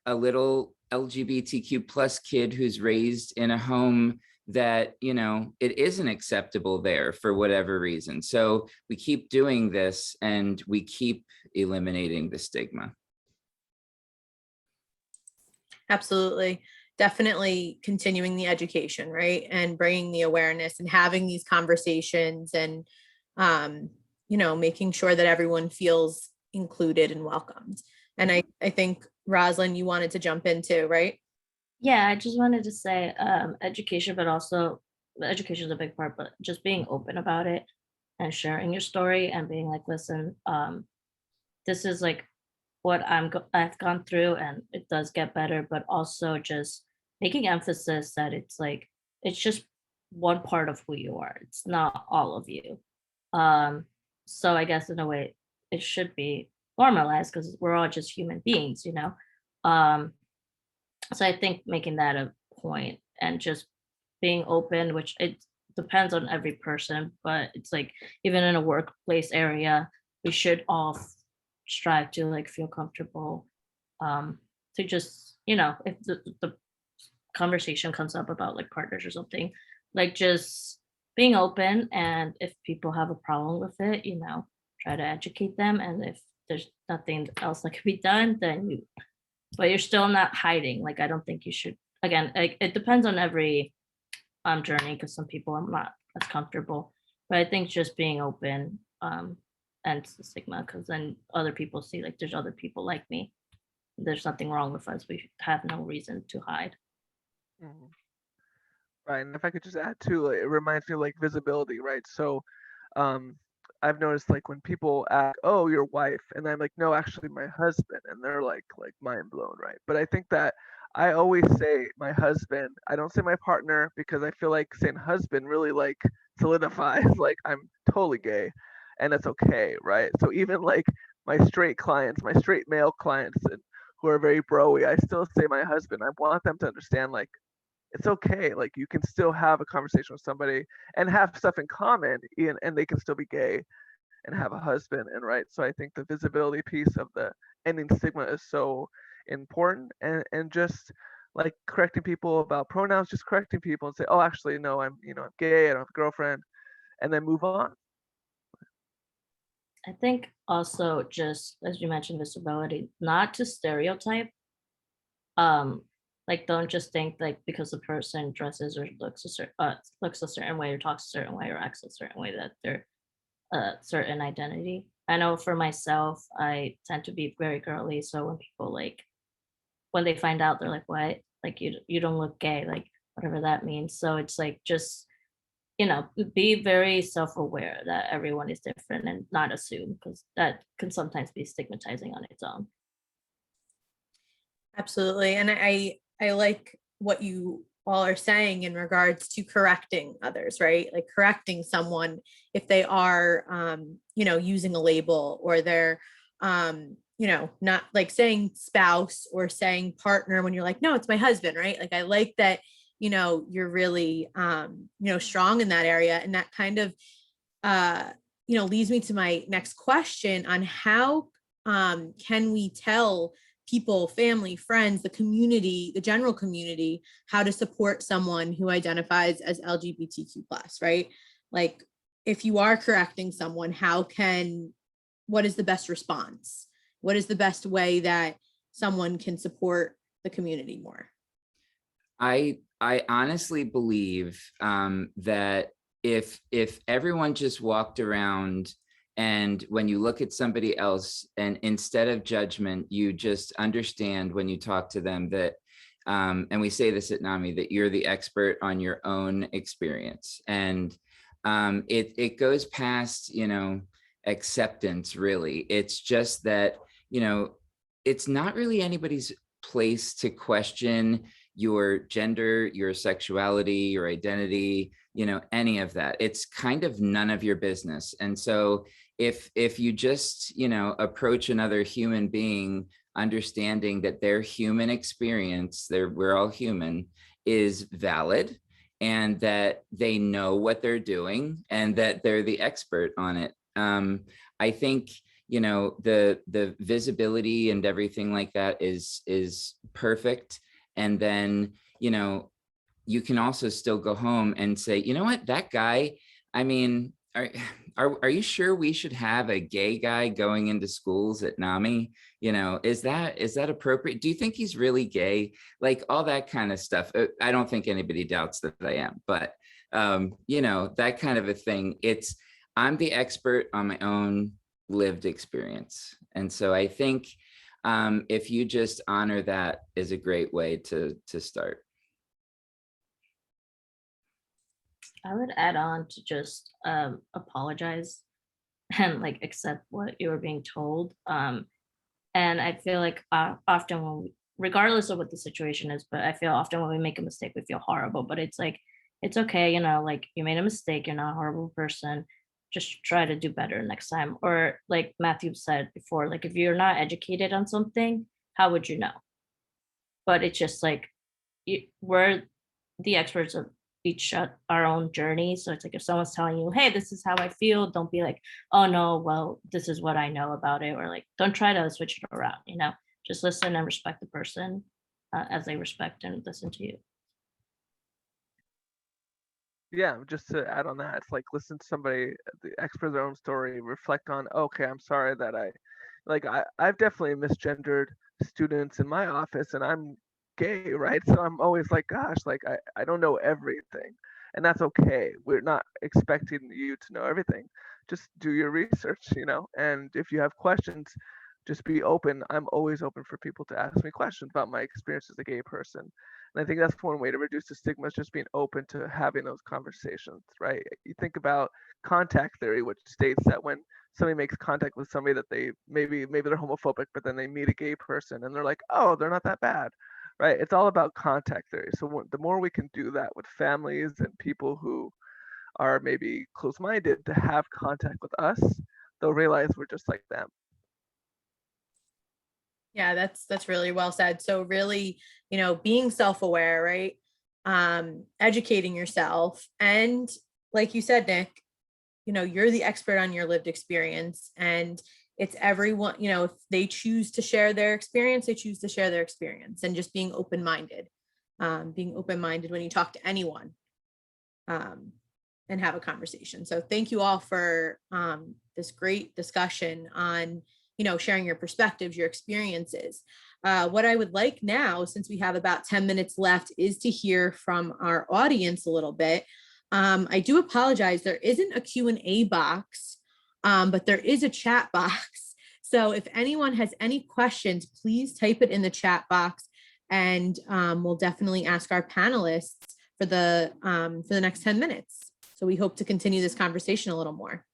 a little LGBTQ plus kid who's raised in a home that, it isn't acceptable there for whatever reason. So we keep doing this and we keep eliminating the stigma. Absolutely. Definitely continuing the education, right? And bringing the awareness and having these conversations and, making sure that everyone feels included and welcomed. And I think, Rosalind, you wanted to jump in too, right? Yeah, I just wanted to say education, but also education is a big part, but just being open about it and sharing your story and being like, listen, this is like what I've gone through, and it does get better, but also just making emphasis that it's like, it's just one part of who you are. It's not all of you. So I guess in a way it should be normalized because we're all just human beings, So I think making that a point and just being open, which it depends on every person, but it's like even in a workplace area, we should all strive to like feel comfortable to just, if the conversation comes up about like partners or something, like just being open, and if people have a problem with it, try to educate them, and if there's nothing else that can be done, then but you're still not hiding. Like, I don't think you should, again, like, it depends on every journey, because some people are not as comfortable, but I think just being open ends the stigma, because then other people see like there's other people like me. There's nothing wrong with us. We have no reason to hide. Mhm. Right, and if I could just add too, it reminds me of like visibility, right? So, um, I've noticed like when people ask, "Oh, your wife," and I'm like, "No, actually, my husband," and they're like mind blown, right? But I think that I always say my husband. I don't say my partner because I feel like saying husband really like solidifies like I'm totally gay, and that's okay, right? So even like my straight clients, my straight male clients, and who are very broy, I still say my husband. I want them to understand like it's okay. Like you can still have a conversation with somebody and have stuff in common, and they can still be gay and have a husband. And right, so I think the visibility piece of the ending stigma is so important, and just like correcting people about pronouns, just correcting people and say, oh, actually, no, I'm gay, I don't have a girlfriend, and then move on. I think also just as you mentioned, visibility, not to stereotype. Um, like don't just think like because the person dresses or looks a certain way or talks a certain way or acts a certain way that they're a certain identity. I know for myself, I tend to be very girly, so when people like when they find out, they're like, "What? Like you don't look gay," like whatever that means. So it's like just be very self-aware that everyone is different and not assume because that can sometimes be stigmatizing on its own. Absolutely. And I like what you all are saying in regards to correcting others, right? Like correcting someone if they are using a label, or they're not like saying spouse or saying partner when you're like, no, it's my husband, right? Like I like that, you're really strong in that area. And that kind of leads me to my next question on how can we tell people, family, friends, the community, the general community, how to support someone who identifies as LGBTQ plus, right? Like if you are correcting someone, what is the best response? What is the best way that someone can support the community more? I honestly believe that if everyone just walked around, and when you look at somebody else and instead of judgment, you just understand when you talk to them that, and we say this at NAMI, that you're the expert on your own experience. And it goes past, acceptance, really. It's just that, it's not really anybody's place to question your gender, your sexuality, your identity, any of that. It's kind of none of your business. And so if you just, approach another human being, understanding that their human experience, we're all human, is valid, and that they know what they're doing and that they're the expert on it. I think, the visibility and everything like that is perfect. And then, you can also still go home and say, you know what, that guy, I mean, are you sure we should have a gay guy going into schools at NAMI? Is that appropriate? Do you think he's really gay? Like all that kind of stuff. I don't think anybody doubts that I am, but that kind of a thing. I'm the expert on my own lived experience. And so I think if you just honor that is a great way to start. I would add on to just apologize and like accept what you were being told. And I feel like often regardless of what the situation is, but I feel often when we make a mistake, we feel horrible. But it's like it's okay, like you made a mistake. You're not a horrible person. Just try to do better next time. Or like Matthew said before, like if you're not educated on something, how would you know? But it's just like we're the experts of our own journey. So it's like if someone's telling you, hey, this is how I feel, don't be like, oh no, well, this is what I know about it. Or like, don't try to switch it around, just listen and respect the person as they respect and listen to you. Yeah, just to add on that, it's like listen to somebody, the expert of their own story, reflect on, okay, I'm sorry that I've definitely misgendered students in my office, and I'm gay, right? So I'm always like, gosh, like I don't know everything. And that's okay. We're not expecting you to know everything. Just do your research, and if you have questions, just be open. I'm always open for people to ask me questions about my experience as a gay person. And I think that's one way to reduce the stigma, is just being open to having those conversations, right? You think about contact theory, which states that when somebody makes contact with somebody that they maybe they're homophobic, but then they meet a gay person and they're like, oh, they're not that bad, right? It's all about contact theory. So the more we can do that with families and people who are maybe close-minded to have contact with us, they'll realize we're just like them. Yeah, that's really well said. So really, being self-aware, right? Educating yourself. And like you said, Nick, you're the expert on your lived experience, and it's everyone, if they choose to share their experience, they choose to share their experience, and just being open-minded when you talk to anyone, and have a conversation. So thank you all for this great discussion on sharing your perspectives, your experiences. What I would like now, since we have about 10 minutes left, is to hear from our audience a little bit. I do apologize, there isn't a Q&A box, but there is a chat box. So if anyone has any questions, please type it in the chat box, and we'll definitely ask our panelists for the next 10 minutes. So we hope to continue this conversation a little more.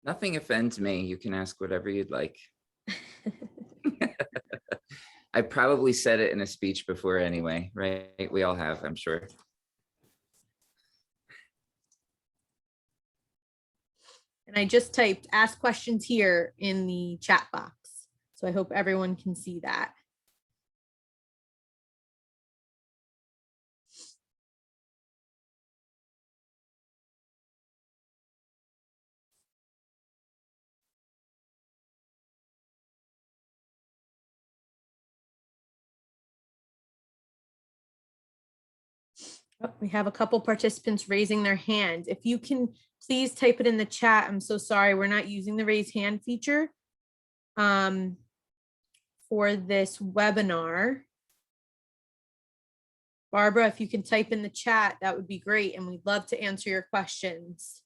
Nothing offends me. You can ask whatever you'd like. I probably said it in a speech before anyway, right? We all have, I'm sure. And I just typed ask questions here in the chat box. So I hope everyone can see that. Oh, we have a couple participants raising their hand. If you can please type it in the chat. I'm so sorry, we're not using the raise hand feature for this webinar. Barbara, if you can type in the chat, that would be great, and we'd love to answer your questions.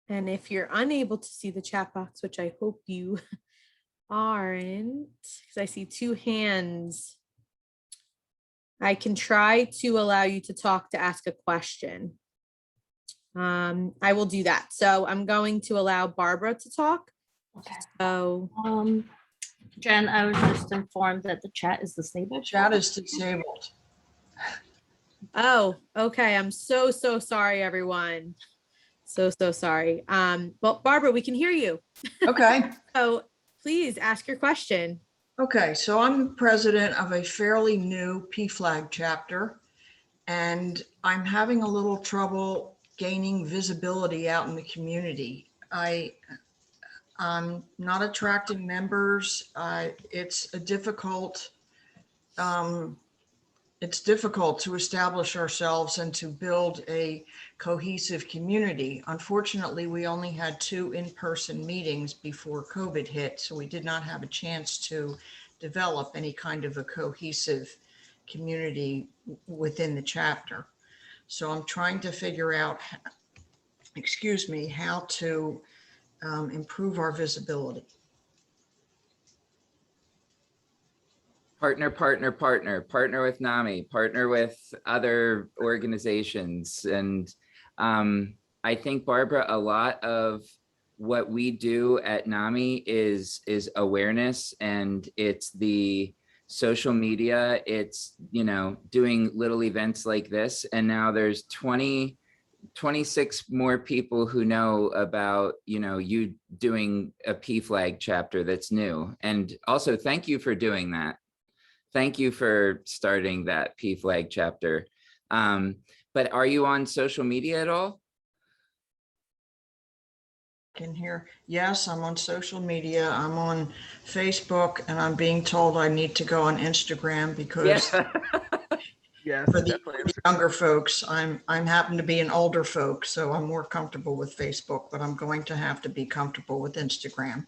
And if you're unable to see the chat box, which I hope you aren't, because I see two hands, I can try to allow you to talk to ask a question. I will do that. So I'm going to allow Barbara to talk. Okay. So Jen, I was just informed that the chat is disabled. Chat is disabled. oh, okay. I'm so sorry, everyone. So sorry. Well, Barbara, we can hear you. Okay. So please ask your question. Okay, so I'm president of a fairly new PFLAG chapter, and I'm having a little trouble gaining visibility out in the community. I'm not attracting members. It's difficult to establish ourselves and to build a cohesive community. Unfortunately, we only had 2 in-person meetings before COVID hit, so we did not have a chance to develop any kind of a cohesive community within the chapter. So I'm trying to figure out, how to improve our visibility. Partner with NAMI, partner with other organizations. And I think, Barbara, a lot of what we do at NAMI is awareness, and it's the social media. It's, doing little events like this. And now there's 26 more people who know about, you doing a PFLAG chapter that's new. And also thank you for doing that. Thank you for starting that PFLAG chapter. But are you on social media at all? Can hear, yes, I'm on social media. I'm on Facebook, and I'm being told I need to go on Instagram because Yes, for the definitely. younger folks, I'm happen to be an older folk, so I'm more comfortable with Facebook, but I'm going to have to be comfortable with Instagram.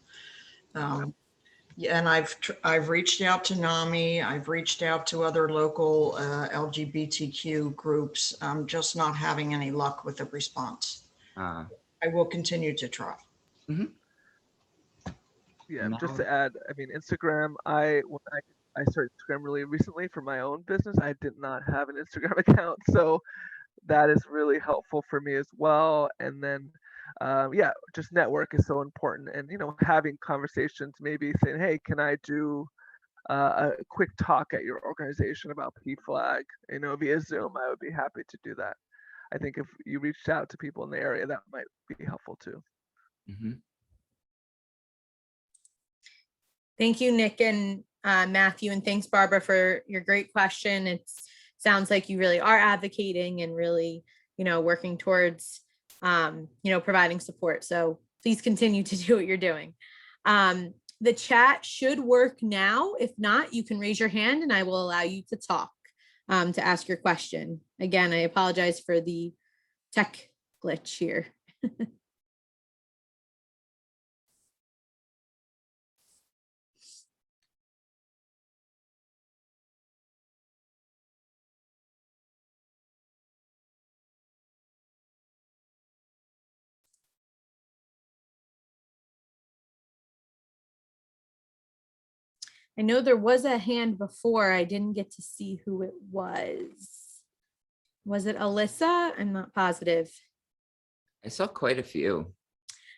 Yeah, and I've reached out to NAMI. I've reached out to other local LGBTQ groups. I'm just not having any luck with the response. I will continue to try. Yeah, just to add, Instagram, I I started Instagram really recently for my own business. I did not have an Instagram account, so that is really helpful for me as well. And then, yeah, just network is so important, and having conversations, maybe saying, hey, can I do a quick talk at your organization about PFLAG, via Zoom? I would be happy to do that. I think if you reached out to people in the area, that might be helpful too. Mhm. Thank you, Nick and Matthew, and thanks, Barbara, for your great question. It sounds like you really are advocating and really, working towards, providing support. So please continue to do what you're doing. The chat should work now. If not, you can raise your hand and I will allow you to talk, to ask your question. Again, I apologize for the tech glitch here. I know there was a hand before. I didn't get to see who it was. Was it Alyssa? I'm not positive. I saw quite a few.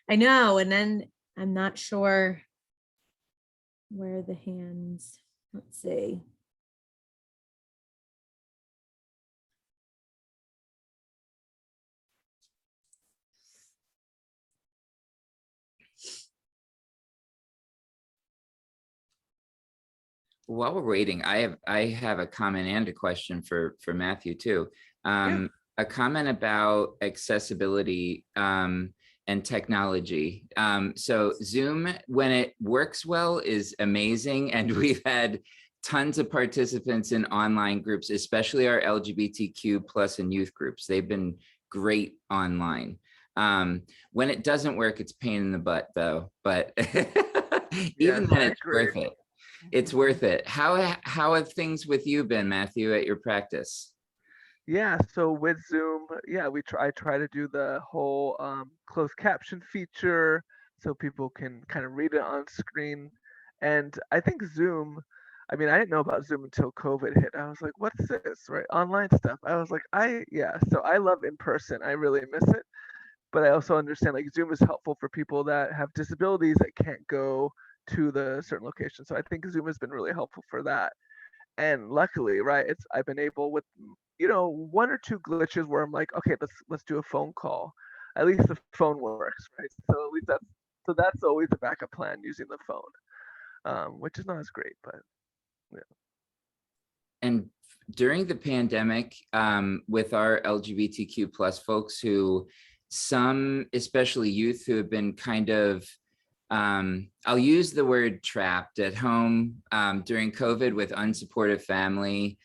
I know. And then I'm not sure where the hands, let's see. While we're waiting, I have a comment and a question for Matthew too. Yeah. A comment about accessibility and technology. So Zoom, when it works well, is amazing, and we've had tons of participants in online groups, especially our LGBTQ plus and youth groups. They've been great online. When it doesn't work, it's a pain in the butt though, but even Yes, then I it's agree. worth it. It's worth it. How have things with you been, Matthew, at your practice? Yeah, so with Zoom, yeah, I try to do the whole closed caption feature so people can kind of read it on screen. And I think Zoom, I mean, I didn't know about Zoom until COVID hit. I was like, what's this, right? Online stuff. I was like, yeah, so I love in person. I really miss it. But I also understand like Zoom is helpful for people that have disabilities that can't go to the certain location. So I think Zoom has been really helpful for that. And luckily, right, I've been able with one or two glitches where I'm like, okay, let's do a phone call. At least the phone works, right? So at least that's always a backup plan using the phone, which is not as great, but yeah. And during the pandemic, with our LGBTQ plus folks who some, especially youth who have been kind of, I'll use the word trapped at home during COVID with unsupportive family,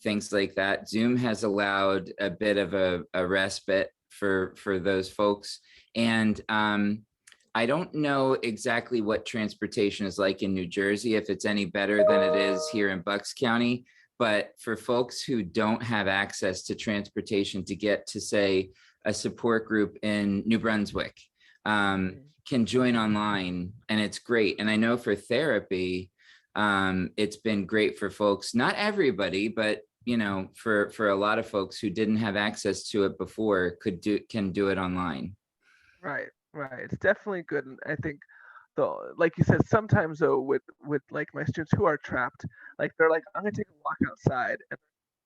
things like that. Zoom has allowed a bit of a respite for those folks. And I don't know exactly what transportation is like in New Jersey, if it's any better than it is here in Bucks County, but for folks who don't have access to transportation to get to, say, a support group in New Brunswick, can join online, and it's great. And I know for therapy, it's been great for folks, not everybody, but for a lot of folks who didn't have access to it before can do it online. Right, right. It's definitely good, and I think though, like you said, sometimes though with like my students who are trapped, like they're like, I'm gonna take a walk outside and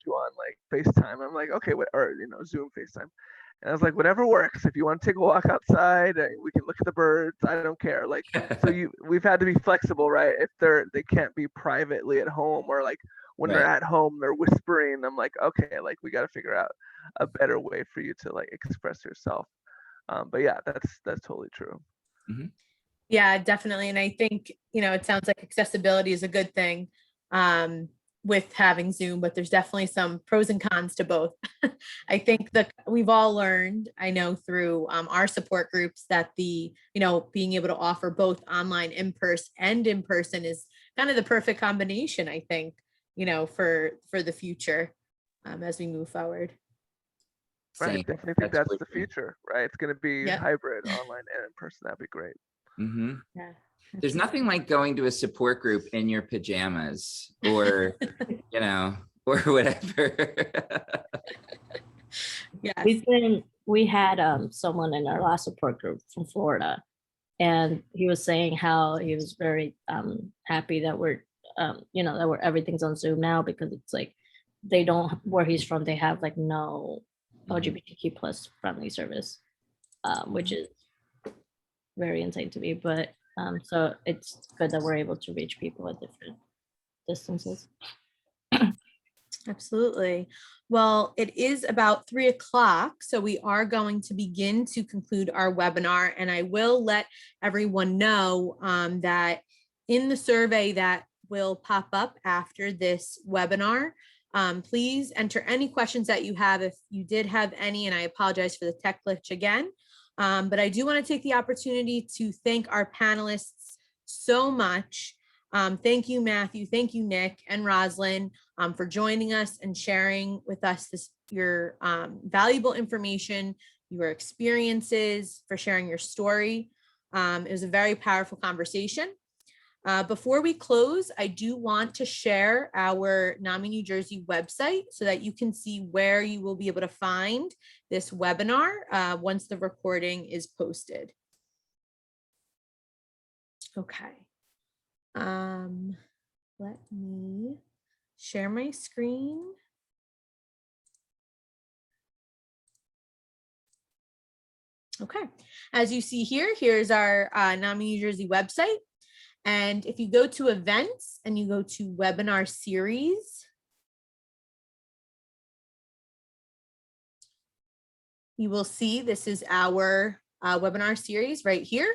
do on like FaceTime. I'm like, okay, or Zoom FaceTime. And I was like, whatever works. If you want to take a walk outside, we can look at the birds. I don't care. Like, so we've had to be flexible, right? If they can't be privately at home, or like when they're Right. at home, they're whispering. I'm like, okay, like we got to figure out a better way for you to like express yourself. But yeah, that's totally true. Mhm. Yeah, definitely. And I think, it sounds like accessibility is a good thing with having Zoom, but there's definitely some pros and cons to both. I think that we've all learned, I know through our support groups, that being able to offer both online in person is kind of the perfect combination, I think, for the future as we move forward. Right. Same. Definitely think That's that's what the future, right? It's going to be Yep. hybrid, online and in person. That'd be great. Mhm. Yeah. There's nothing like going to a support group in your pajamas or, you know, or whatever. Yes. We had someone in our last support group from Florida, and he was saying how he was very happy that that everything's on Zoom now, because it's like they don't, where he's from, they have like no LGBTQ plus friendly service, which is very insane to me. But so it's good that we're able to reach people at different distances. Absolutely. Well, it is about 3 o'clock, so we are going to begin to conclude our webinar, and I will let everyone know that in the survey that will pop up after this webinar, please enter any questions that you have, if you did have any, and I apologize for the tech glitch again. But I do want to take the opportunity to thank our panelists so much. Thank you, Matthew. Thank you, Nick and Roslyn, for joining us and sharing with us your valuable information, your experiences, for sharing your story. It was a very powerful conversation. Before we close, I do want to share our NAMI New Jersey website so that you can see where you will be able to find this webinar once the recording is posted. Okay. Let me share my screen. Okay, as you see here, here's our NAMI New Jersey website. And if you go to events and you go to webinar series, you will see this is our webinar series right here.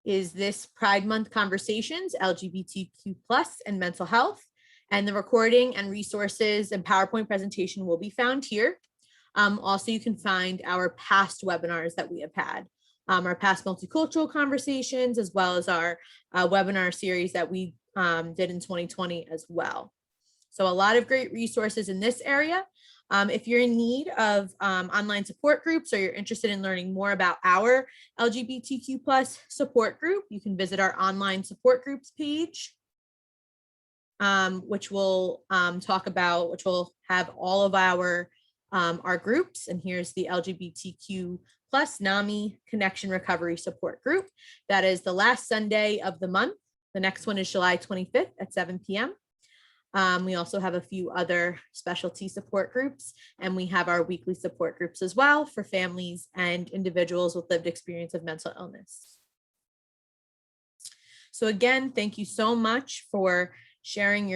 Is this Pride Month Conversations, LGBTQ plus and mental health. And the recording and resources and PowerPoint presentation will be found here. Also, you can find our past webinars that we have had, our past multicultural conversations, as well as our webinar series that we did in 2020 as well. So a lot of great resources in this area. If you're in need of online support groups, or you're interested in learning more about our LGBTQ plus support group, you can visit our online support groups page, which will which will have all of our groups. And here's the LGBTQ plus NAMI Connection Recovery Support Group. That is the last Sunday of the month. The next one is July 25th at 7 p.m. We also have a few other specialty support groups, and we have our weekly support groups as well for families and individuals with lived experience of mental illness. So again, thank you so much for sharing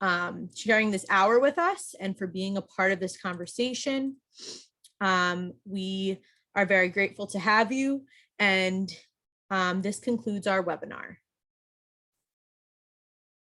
this hour with us and for being a part of this conversation. We are very grateful to have you, and this concludes our webinar.